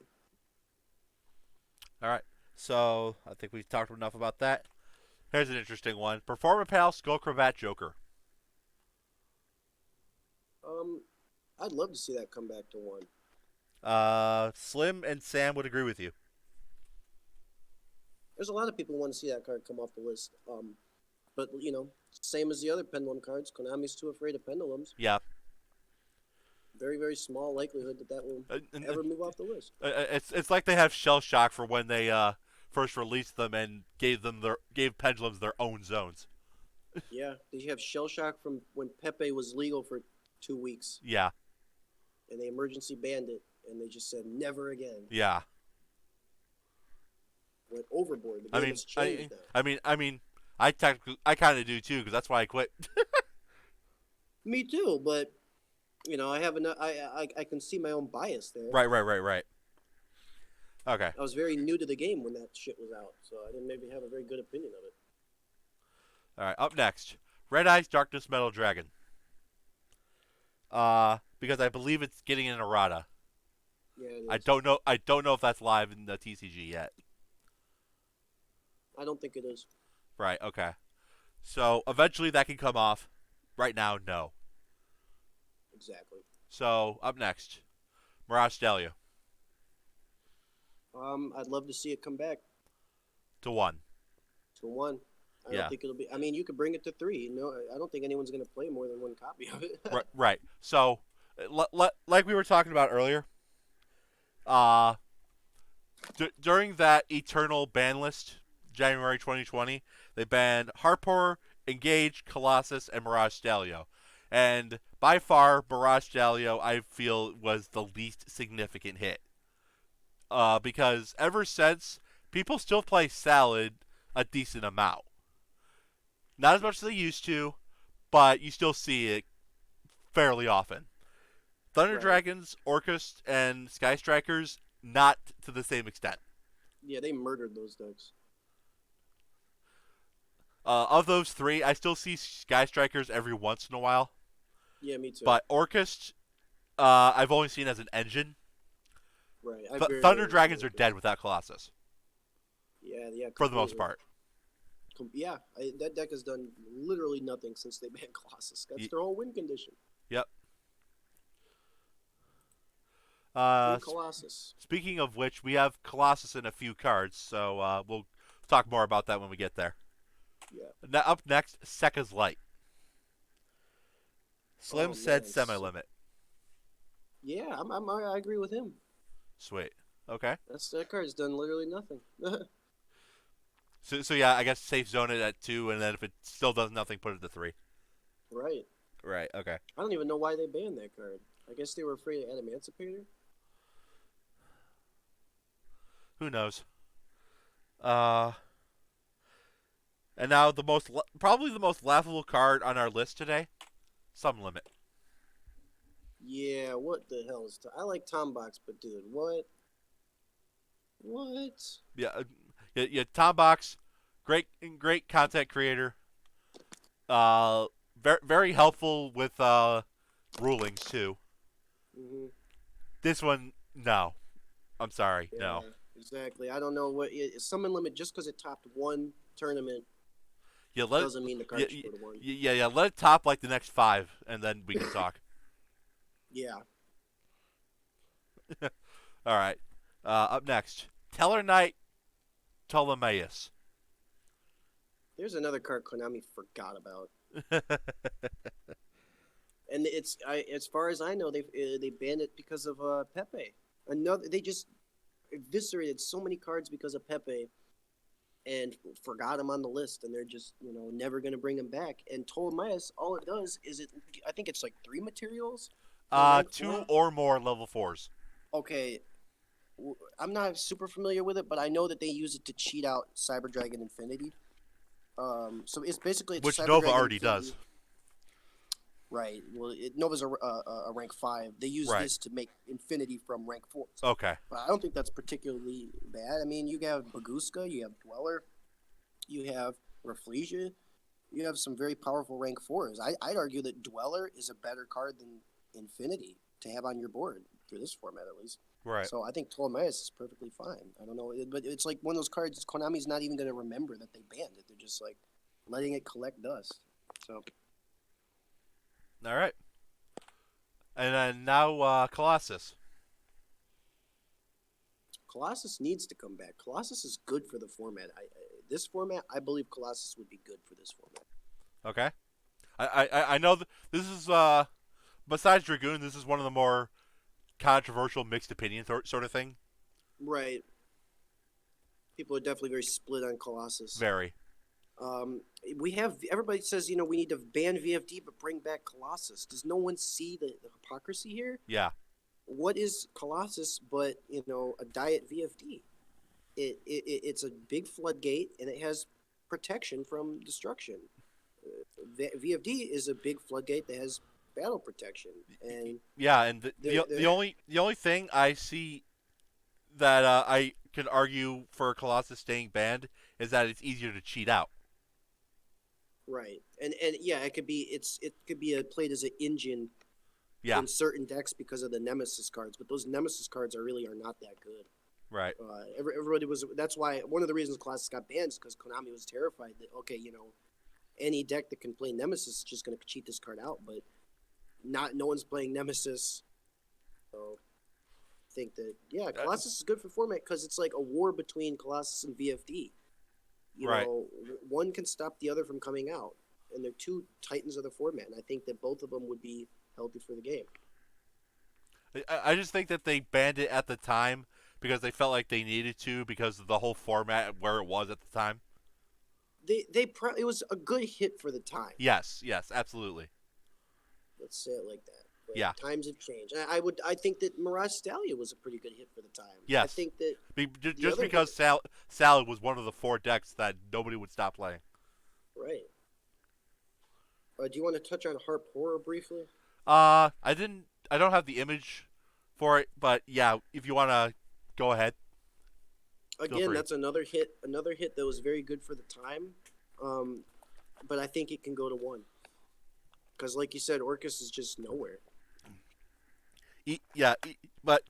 All right. So I think we've talked enough about that. Here's an interesting one. Performapal Skull Cravat Joker. I'd love to see that come back to one. Slim and Sam would agree with you. There's a lot of people who want to see that card come off the list. But same as the other pendulum cards, Konami's too afraid of pendulums. Yeah. Very, very small likelihood that will ever move off the list. It's like they have shell shock for when they first released them and gave pendulums their own zones. Yeah, they have shell shock from when Pepe was legal for 2 weeks. Yeah. And they emergency banned it, and they just said never again. Yeah. Went overboard. The game has changed now. I kind of do too, because that's why I quit. Me too, but I have enough. I can see my own bias there. Right. Okay. I was very new to the game when that shit was out, so I didn't maybe have a very good opinion of it. All right. Up next, Red Eyes Darkness Metal Dragon. Because I believe it's getting an errata. Yeah, it is. I don't know if that's live in the TCG yet. I don't think it is. Right. Okay. So eventually that can come off. Right now, no. Exactly. So up next, Mirage Delia. I'd love to see it come back To 1. to 1. I don't think it'll be. I mean, you could bring it to 3. I don't think anyone's going to play more than one copy of it. Right. So, like we were talking about earlier, during that Eternal ban list, January 2020, they banned Harper, Engage, Colossus, and Mirage Delia. And by far, Mirage Delia, I feel, was the least significant hit. Because ever since, people still play Salad a decent amount. Not as much as they used to, but you still see it fairly often. Thunder Dragons, Orchest, and Sky Strikers, not to the same extent. Yeah, they murdered those decks. Of those 3, I still see Sky Strikers every once in a while. Yeah, me too. But Orchest, I've only seen as an engine. Right. Thunder Dragons are dead without Colossus. Yeah. For the most part. Yeah, that deck has done literally nothing since they banned Colossus. That's their whole win condition. Yep. Colossus. Speaking of which, we have Colossus in a few cards, so we'll talk more about that when we get there. Yeah. Up next, Sekka's Light. Slim said semi-limit. Yeah, I agree with him. Sweet. Okay. That card's done literally nothing. So yeah, I guess safe zone it at 2, and then if it still does nothing, put it to 3. Right. Right. Okay. I don't even know why they banned that card. I guess they were afraid of Adamantipator. Who knows? And now probably the most laughable card on our list today, Some Limit. Yeah, what the hell is... I like Tombox, but dude, what? What? Yeah, Tom Box, great content creator. Very helpful with rulings too. Mm-hmm. This one, no. I'm sorry, Yeah, no. exactly. I don't know what summon limit just because it topped one tournament Yeah, let it, doesn't mean the yeah, card should go to one. yeah. Let it top like the next 5, and then we can talk. Yeah, All right. Up next, Teller Knight Ptolemaius. there's another card Konami forgot about, and as far as I know they banned it because of Pepe. Another they just eviscerated so many cards because of Pepe and forgot him on the list, and they're just never gonna bring him back. And Ptolemaios, all it does is I think it's like 3 materials for rank 2 4. or more level 4s. Okay, I'm not super familiar with it, but I know that they use it to cheat out Cyber Dragon Infinity. So it's Which Cyber Nova Dragon already Infinity. does. Right. Well, Nova's a rank 5. They use Right. this to make Infinity from rank 4. Okay. But I don't think that's particularly bad. I mean, you have Baguska, you have Dweller, you have Rafflesia, you have some very powerful rank 4s. I'd argue that Dweller is a better card than Infinity to have on your board for this format, at least. Right. So I think Ptolemaios is perfectly fine. I don't know, but it's like one of those cards Konami's not even going to remember that they banned it. They're just like letting it collect dust. So All right. And then now Colossus. Colossus needs to come back. Colossus is good for the format. This format, I believe Colossus would be good for this format. Okay. I know this is besides Dragoon, this is one of the more controversial mixed opinion sort of thing. Right. People are definitely very split on Colossus. Very. Um, we have everybody says we need to ban VFD but bring back Colossus. Does no one see the hypocrisy here? Yeah. What is Colossus but a diet VFD? It's a big floodgate and it has protection from destruction. VFD is a big floodgate that has battle protection, and Yeah, and they're, the they're only thing I see that I can argue for Colossus staying banned is that it's easier to cheat out. right. And yeah, it could be played as an engine Yeah. in certain decks because of the Nemesis cards, but those Nemesis cards are not that good. Right. Everybody was. That's why one of the reasons Colossus got banned is because Konami was terrified that any deck that can play Nemesis is just going to cheat this card out, but no one's playing Nemesis, so I think that Colossus is good for format because it's like a war between Colossus and VFD. Right. One can stop the other from coming out, and they're two titans of the format, and I think that both of them would be healthy for the game. I just think that they banned it at the time because they felt like they needed to because of the whole format where it was at the time. It was a good hit for the time. Yes, absolutely. Let's say it like that. But Yeah. times have changed. I think that Mirage Delia was a pretty good hit for the time. Yes. I think that Just because Salad was one of the 4 decks that nobody would stop playing. right. Do you want to touch on Harp Horror briefly? I don't have the image for it, but yeah, if you want to go ahead. Again, that's another hit that was very good for the time. But I think it can go to 1. Because like you said, Orchest is just nowhere. But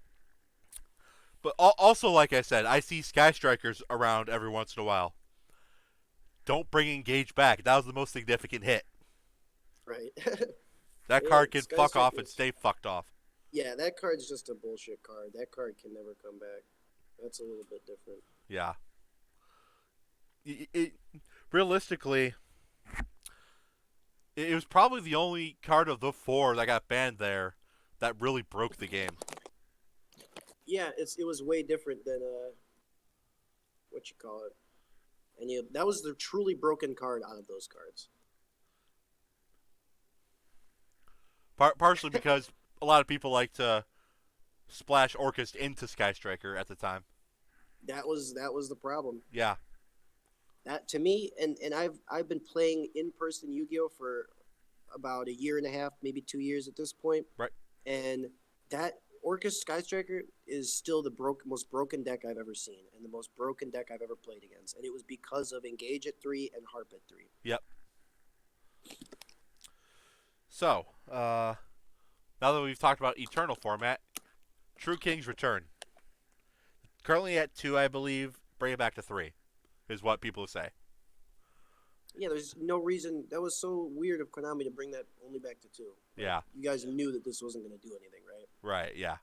also, like I said, I see Sky Strikers around every once in a while. Don't bring Engage back. That was the most significant hit. Right. That card can fuck off and stay fucked off. Yeah, that card's just a bullshit card. That card can never come back. That's a little bit different. Yeah. Realistically, it was probably the only card of the 4 that got banned there that really broke the game. Yeah, it was way different than what you call it, and that was the truly broken card out of those cards. Partially because a lot of people like to splash Orchest into Sky Striker at the time. That was the problem. Yeah. That to me, and I've been playing in-person Yu-Gi-Oh for about a year and a half, maybe 2 years at this point. Right. And that Orchest Sky Striker is still the most broken deck I've ever seen, and the most broken deck I've ever played against. And it was because of Engage at 3 and Harp at 3. Yep. So, now that we've talked about Eternal format, True King's Return. currently at 2, I believe. Bring it back to 3, is what people say. Yeah, there's no reason. That was so weird of Konami to bring that only back to 2. Like, Yeah. you guys knew that this wasn't going to do anything, right? Right. Yeah.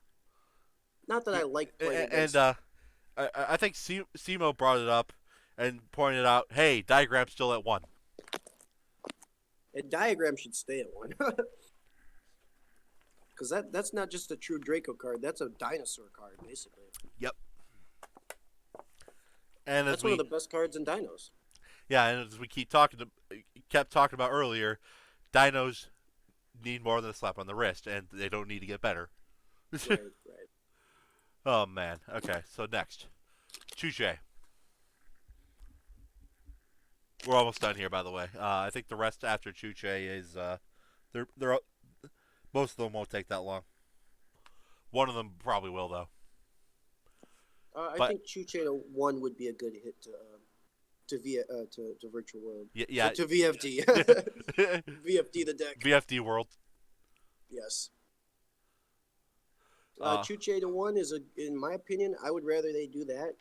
Not that I like playing And against. I think Simo brought it up and pointed out, hey, diagram's still at 1. A diagram should stay at 1. Because that's not just a true Draco card. That's a dinosaur card, basically. Yep. And that's one of the best cards in Dinos. Yeah, and as we kept talking about earlier, dinos need more than a slap on the wrist, and they don't need to get better. Right. Oh, man. Okay, so next. Chuche. We're almost done here, by the way. I think the rest after Chuche is... they're most of them won't take that long. One of them probably will, though. I think Chuche 1 would be a good hit to Virtual World. Yeah. To VFD. VFD the deck. VFD World. Yes. Chuche 1 is in my opinion, I would rather they do that.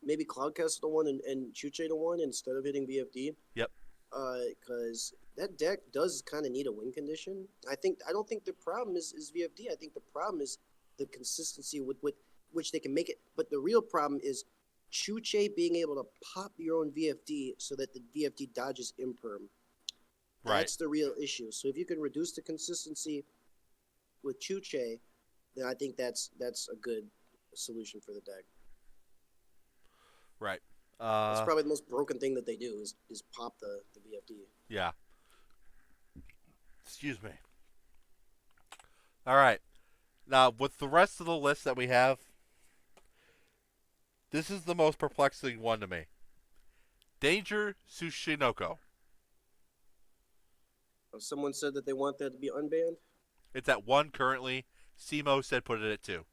Maybe Cloudcastle 1 and Chuche 1 instead of hitting VFD. Yep. Because that deck does kind of need a win condition. I don't think the problem is VFD. I think the problem is the consistency with which they can make it. But the real problem is Chuche being able to pop your own VFD so that the VFD dodges imperm. That's the real issue. So if you can reduce the consistency with Chuche, then I think that's a good solution for the deck. Right. That's probably the most broken thing that they do is pop the VFD. Yeah. Excuse me. All right. Now, with the rest of the list that we have, this is the most perplexing one to me. Danger Tsushinoko. Someone said that they want that to be unbanned? It's at 1 currently. Simo said put it at 2.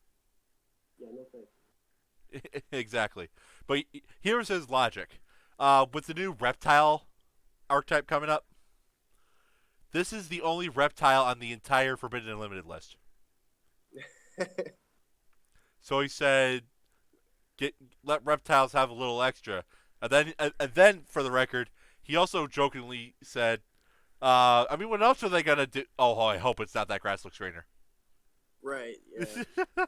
Yeah, no thanks. Exactly. But here's his logic. With the new reptile archetype coming up, this is the only reptile on the entire Forbidden and Limited list. So he said, let reptiles have a little extra. And then, for the record, he also jokingly said, I mean, what else are they going to do? Oh, I hope it's not that Grasslook Strainer. Right, yeah.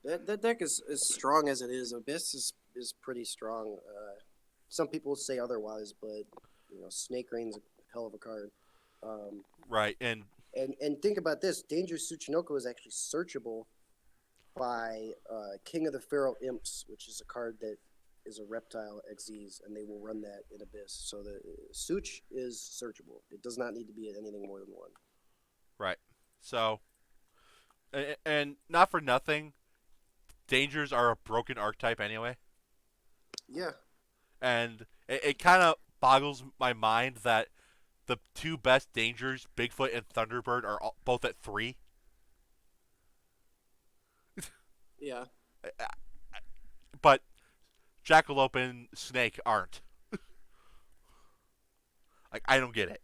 That deck is as strong as it is. Abyss is pretty strong. Some people say otherwise, but Snake Rain's a hell of a card. Right, and think about this: Danger Tsuchinoko is actually searchable by King of the Feral Imps, which is a card that is a reptile XZs, and they will run that in Abyss. So the Such is searchable. It does not need to be at anything more than 1. Right. So, and not for nothing, Dangers are a broken archetype anyway. Yeah. And it kind of boggles my mind that the 2 best Dangers, Bigfoot and Thunderbird, are both at 3. Yeah. But Jackalope and Snake aren't. Like, I don't get it.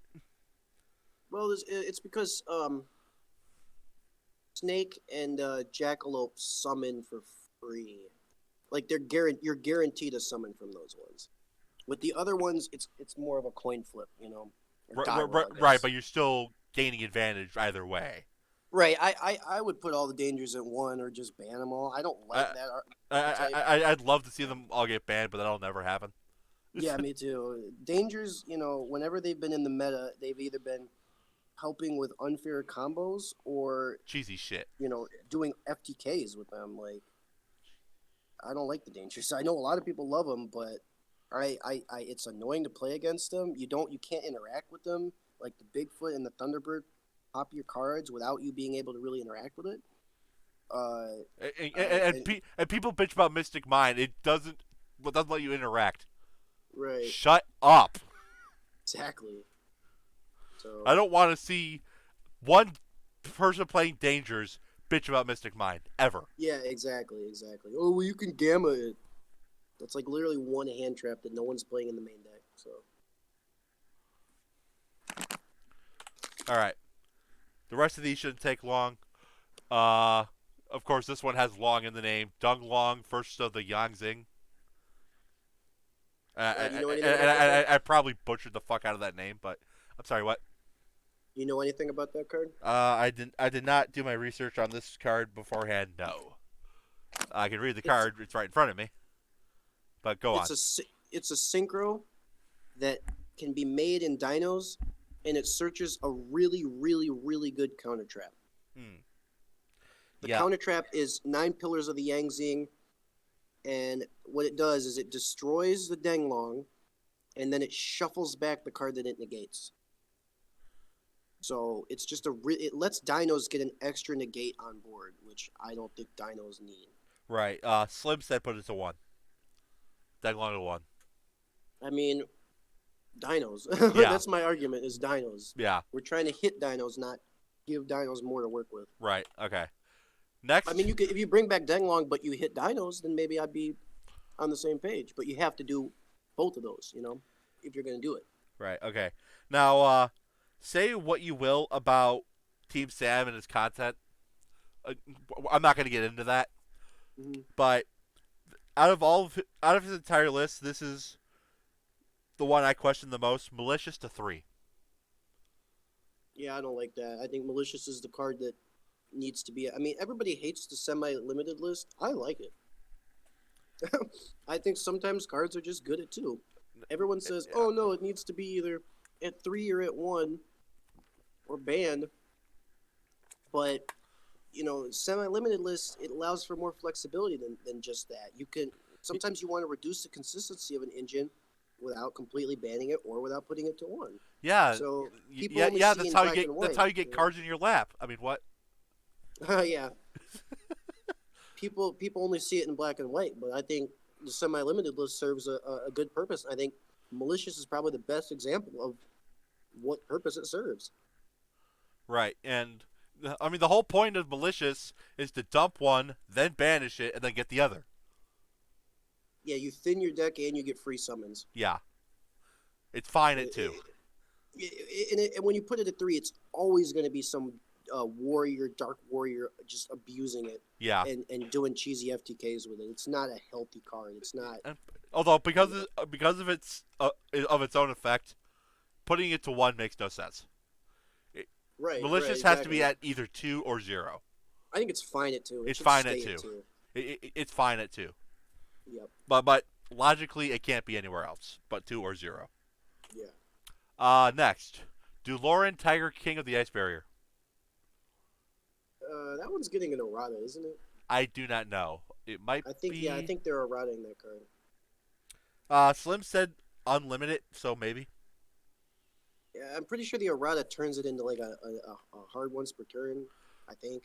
Well, it's because Snake and Jackalope summon for free. Like you're guaranteed a summon from those ones. With the other ones, it's more of a coin flip, Right, but you're still gaining advantage either way. Right, I would put all the Dangers at 1 or just ban them all. I don't like that. I'd love to see them all get banned, but that'll never happen. Yeah, me too. Dangers, whenever they've been in the meta, they've either been helping with unfair combos or cheesy shit. Doing FTKs with them. Like, I don't like the Dangers. I know a lot of people love them, but it's annoying to play against them. You can't interact with them. Like the Bigfoot and the Thunderbird pop your cards without you being able to really interact with it. And people bitch about Mystic Mind. It doesn't let you interact. Right. Shut up. Exactly. So I don't want to see one person playing Dangers bitch about Mystic Mind ever. Yeah, exactly. Oh, well, you can gamma it. That's like literally one hand trap that no one's playing in the main deck. So. All right. The rest of these shouldn't take long. I Of course, this one has Long in the name. Dung Long, first of the Yangzing. Do you know anything about that card? I probably butchered the fuck out of that name, but I'm sorry. What? Do you know anything about that card? I did not do my research on this card beforehand. No, I can read the It's card. It's right in front of me. But go on. it's a synchro that can be made in dinos, and it searches a really, really, really good counter trap. Hmm. The Yeah. counter trap is 9 Pillars of the Yangzing, and what it does is it destroys the Denglong, and then it shuffles back the card that it negates. So it's just it lets dinos get an extra negate on board, which I don't think dinos need. Right. Slim said put it to 1. Denglong to 1. I mean, dinos. Yeah. That's my argument. Is dinos. Yeah. We're trying to hit dinos, not give dinos more to work with. Right. Okay. Next. I mean, you could if you bring back Denglong, but you hit dinos, then maybe I'd be on the same page. But you have to do both of those, if you're going to do it. Right. Okay. Now, say what you will about Team Sam and his content. I'm not going to get into that, Mm-hmm. but out of his entire list, this is the one I question the most. Malicious to 3. Yeah, I don't like that. I think Malicious is the card that needs to be. I mean, everybody hates the semi-limited list. I like it. I think sometimes cards are just good at 2. Everyone says, Yeah. "Oh no, it needs to be either at 3 or at 1, or banned." But semi-limited list, it allows for more flexibility than just that. You can sometimes you want to reduce the consistency of an engine without completely banning it or without putting it to 1. Yeah. So people Yeah. only Yeah. see in That's how you black get. and That's white, how you get cards in your lap. I mean, what? Yeah. People only see it in black and white, but I think the semi-limited list serves a good purpose. I think Malicious is probably the best example of what purpose it serves. Right. And I mean, the whole point of Malicious is to dump one, then banish it, and then get the other. Yeah, you thin your deck and you get free summons. Yeah. It's fine at 2. And when you put it at 3, it's always going to be some dark warrior, just abusing it. Yeah. And doing cheesy FTKs with it. It's not a healthy card. It's not. Although because of its own effect, putting it to 1 makes no sense. Right. Malicious right, has to be at either 2 or 0. I think it's fine at 2. It's fine at 2. It's fine at 2. Yep. But logically, it can't be anywhere else but 2 or 0. Yeah. Next, Duloran, Tiger King of the Ice Barrier. That one's getting an errata, isn't it? I do not know. It might be. Yeah, I think they're errating that card. Slim said unlimited, so maybe. Yeah, I'm pretty sure the errata turns it into like a hard once per turn, I think.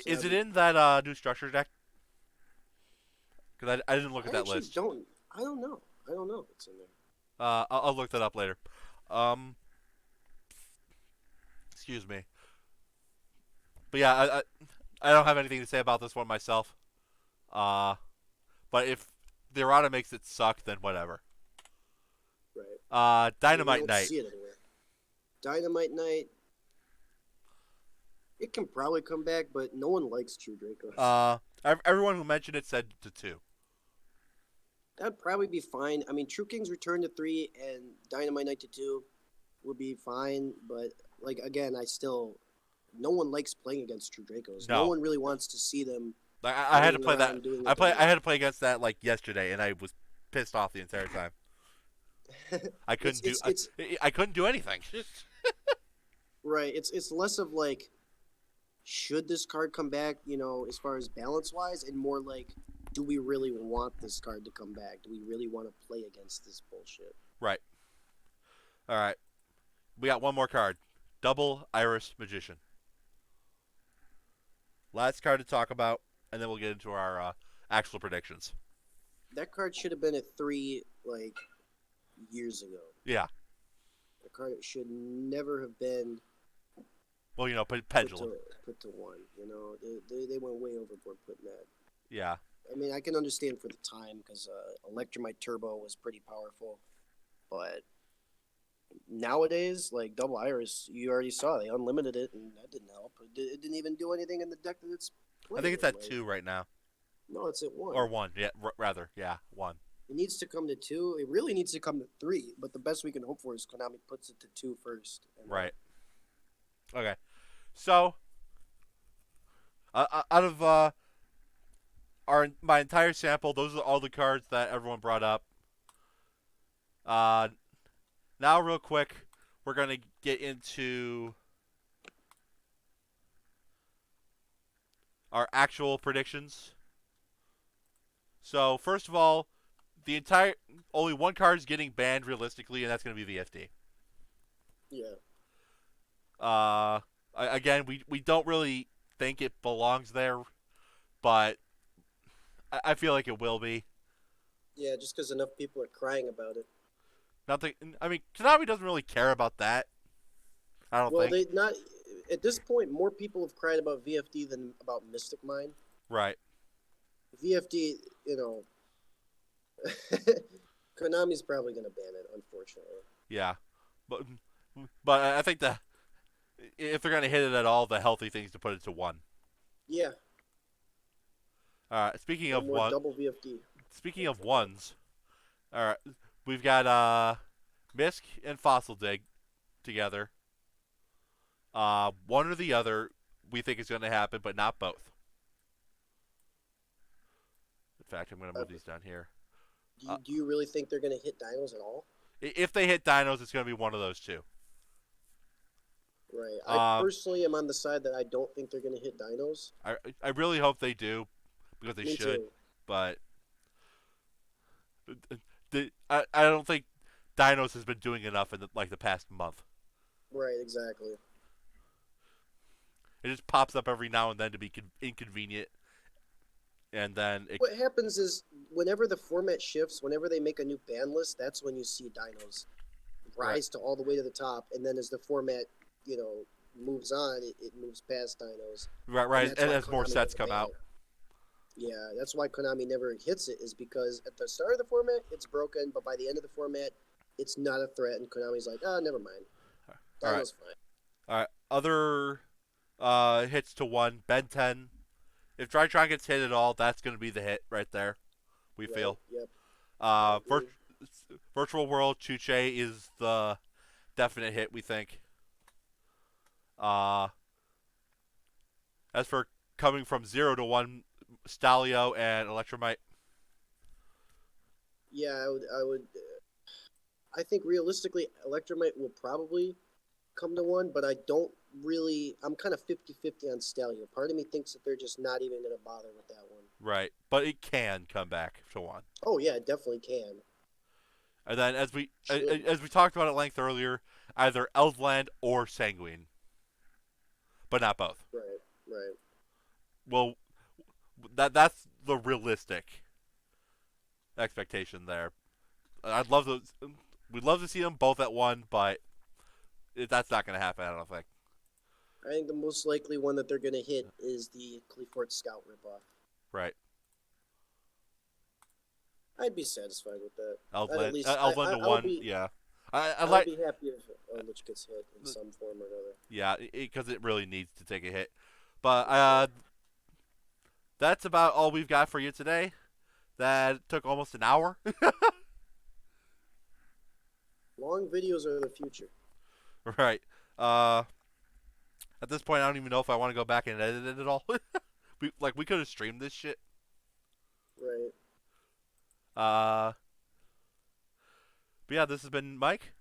Is it in that new structure deck? Because I didn't look at that list. I don't know. I don't know if it's in there. I'll look that up later. Excuse me. But yeah, I don't have anything to say about this one myself. But if the errata makes it suck, then whatever. Right. Dynamite I Knight. don't see it anywhere. Dynamite Knight. It can probably come back, but no one likes True Dracos. Everyone who mentioned it said to 2. That'd probably be fine. I mean, True King's Return to 3 and Dynamite Knight to 2 would be fine, but like again, no one likes playing against True Dracos. No one really wants to see them. I had to play that. I had to play against that like yesterday, and I was pissed off the entire time. I couldn't I couldn't do anything. Right. It's less of like, should this card come back? As far as balance wise, and more like, do we really want this card to come back? Do we really want to play against this bullshit? Right. All right. We got one more card. Double Iris Magician. Last card to talk about, and then we'll get into our actual predictions. That card should have been at 3 like years ago. Yeah. The card should never have been. Well, pendulum. Put to 1. They went way overboard putting that. Yeah. I mean, I can understand for the time because Electrumite Turbo was pretty powerful, but Nowadays, like Double Iris, you already saw they unlimited it, and that didn't help. It didn't even do anything in the deck that it's I playing think it's in. at Like, 2 right now. no, it's at one. Or 1. Yeah, rather. Yeah, 1. It needs to come to two. It really needs to come to three. But the best we can hope for is Konami puts it to two first. And Right. Okay. So, out of my entire sample, those are all the cards that everyone brought up. Uh, Now, real quick, we're going to get into our actual predictions. So, first of all, only one card is getting banned realistically, and that's going to be VFD. yeah, Again, we don't really think it belongs there, but I feel like it will be. yeah, just because enough people are crying about it. Nothing. I mean, Konami doesn't really care about that. I don't Well, think. they not at this point. More people have cried about VFD than about Mystic Mine. Right. VFD, you know, Konami's probably going to ban it, unfortunately. Yeah, but I think that if they're gonna hit it at all, the healthy thing is to put it to 1. Yeah, All right. Speaking no of more one, double VFD. speaking of ones, all right, we've got Misk and Fossil Dig together. One or the other we think is going to happen, but not both. In fact, I'm going to move these down here. Do you really think they're going to hit dinos at all? If they hit dinos, it's going to be one of those two. Right. I personally am on the side that I don't think they're going to hit dinos. I really hope they do, because they Me should. too. But I don't think dinos has been doing enough in the past month. Right, exactly. It just pops up every now and then to be inconvenient, and then What happens is whenever the format shifts, whenever they make a new ban list, that's when you see dinos rise to all the way to the top, and then as the format, moves on, it moves past dinos. right, and why as more Konami sets never come ban out. it. Yeah, that's why Konami never hits it, is because at the start of the format, it's broken, but by the end of the format, it's not a threat, and Konami's like, oh, never mind. All right. Dino's fine. All right. Other hits to 1. Ben 10. If Drytron gets hit at all, that's going to be the hit right there, we Right, feel. yep. Virtual World Chuche is the definite hit, we think. As for coming from 0 to 1, Stalio and Electrumite. Yeah, I think realistically, Electrumite will probably come to one, but I don't really. I'm kind of 50-50 on Stalio. Part of me thinks that they're just not even going to bother with that one. Right. But it can come back to 1. Oh yeah, it definitely can. And then as we talked about at length earlier, either Eldland or Sanguine. But not both. Right, right. Well, that's the realistic expectation there. We'd love to see them both at 1, but that's not going to happen, I don't think. I think the most likely one that they're going to hit is the Cleafort Scout ripoff. Right. I'd be satisfied with that. Eldland to 1, yeah. I'd be happy if Lich gets hit in some form or another. Yeah, because it really needs to take a hit. But that's about all we've got for you today. That took almost an hour. Long videos are the future. Right. At this point, I don't even know if I want to go back and edit it at all. we could have streamed this shit. Right. But yeah, this has been Mike.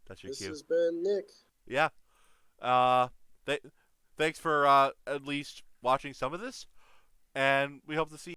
That's your This cue. has been Nick. Yeah. Thanks for at least watching some of this, and we hope to see